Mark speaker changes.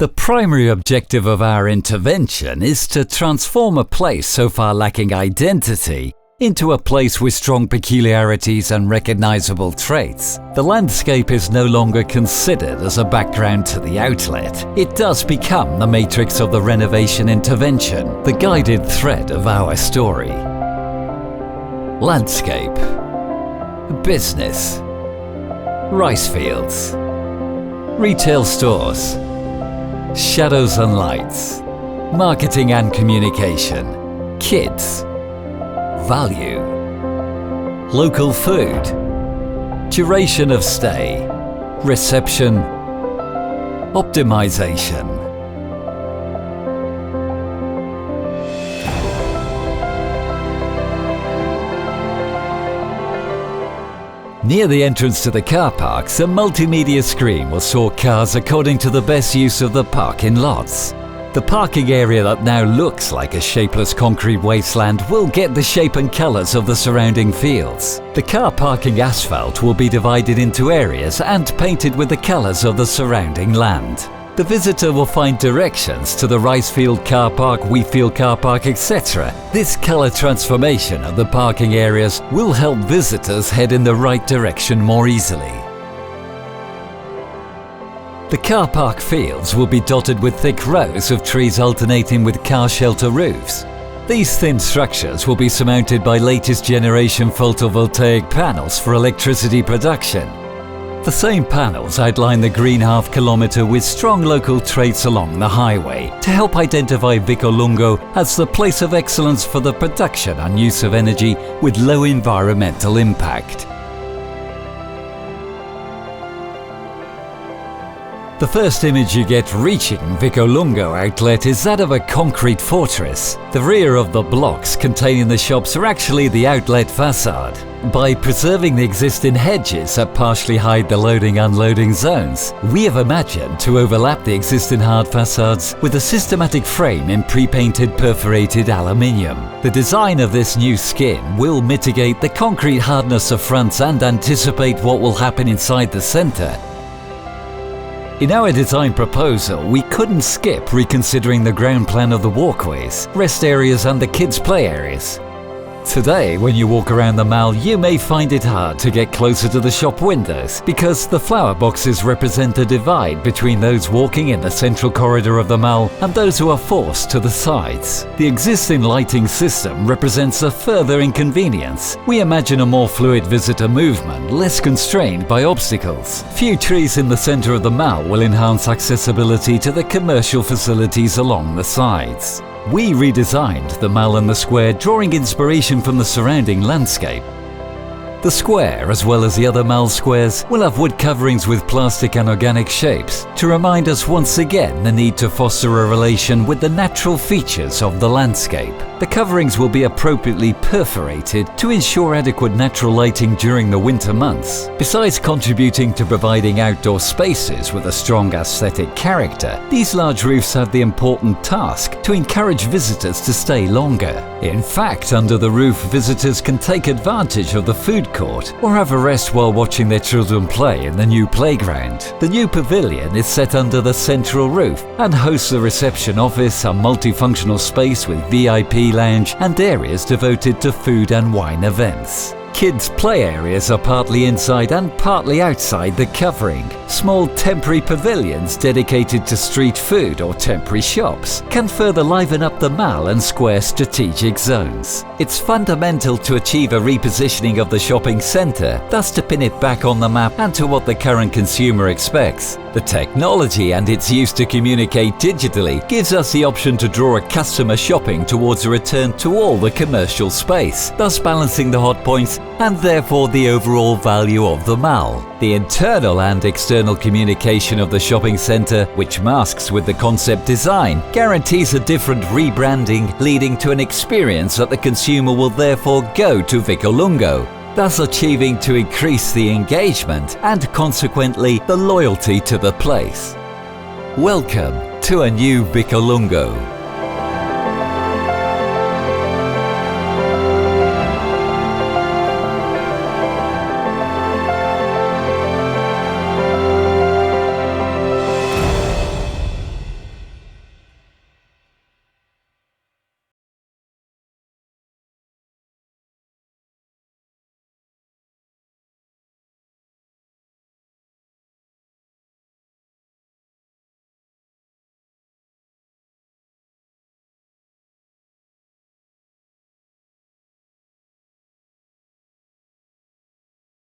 Speaker 1: The primary objective of our intervention is to transform a place so far lacking identity into a place with strong peculiarities and recognizable traits. The landscape is no longer considered as a background to the outlet. It does become the matrix of the renovation intervention, the guided thread of our story. Landscape, business, rice fields, retail stores, shadows and lights, marketing and communication, kids, value, local food, duration of stay, reception, optimization. Near the entrance to the car parks, a multimedia screen will sort cars according to the best use of the parking lots. The parking area that now looks like a shapeless concrete wasteland will get the shape and colours of the surrounding fields. The car parking asphalt will be divided into areas and painted with the colours of the surrounding land. The visitor will find directions to the rice field car park, wheat field car park, etc. This colour transformation of the parking areas will help visitors head in the right direction more easily. The car park fields will be dotted with thick rows of trees alternating with car shelter roofs. These thin structures will be surmounted by latest generation photovoltaic panels for electricity production. The same panels outline the green half-kilometre with strong local traits along the highway to help identify Vicolungo as the place of excellence for the production and use of energy with low environmental impact. The first image you get reaching Vicolungo outlet is that of a concrete fortress. The rear of the blocks containing the shops are actually the outlet facade. By preserving the existing hedges that partially hide the loading-unloading zones, we have imagined to overlap the existing hard facades with a systematic frame in pre-painted perforated aluminium. The design of this new skin will mitigate the concrete hardness of fronts and anticipate what will happen inside the centre. In our design proposal, we couldn't skip reconsidering the ground plan of the walkways, rest areas and the kids' play areas. Today, when you walk around the mall, you may find it hard to get closer to the shop windows because the flower boxes represent a divide between those walking in the central corridor of the mall and those who are forced to the sides. The existing lighting system represents a further inconvenience. We imagine a more fluid visitor movement, less constrained by obstacles. Few trees in the center of the mall will enhance accessibility to the commercial facilities along the sides. We redesigned the mall and the square, drawing inspiration from the surrounding landscape. The square, as well as the other mall squares, will have wood coverings with plastic and organic shapes to remind us once again the need to foster a relation with the natural features of the landscape. The coverings will be appropriately perforated to ensure adequate natural lighting during the winter months. Besides contributing to providing outdoor spaces with a strong aesthetic character, these large roofs have the important task to encourage visitors to stay longer. In fact, under the roof, visitors can take advantage of the food court or have a rest while watching their children play in the new playground. The new pavilion is set under the central roof and hosts a reception office, a multifunctional space with VIP lounge and areas devoted to food and wine events. Kids' play areas are partly inside and partly outside the covering. Small temporary pavilions dedicated to street food or temporary shops can further liven up the mall and square strategic zones. It's fundamental to achieve a repositioning of the shopping centre, thus to pin it back on the map and to what the current consumer expects. The technology and its use to communicate digitally gives us the option to draw a customer shopping towards a return to all the commercial space, thus balancing the hot points and therefore the overall value of the mall. The internal and external communication of the shopping centre, which masks with the concept design, guarantees a different rebranding, leading to an experience that the consumer will therefore go to Vicolungo, thus achieving to increase the engagement and consequently the loyalty to the place. Welcome to a new Vicolungo.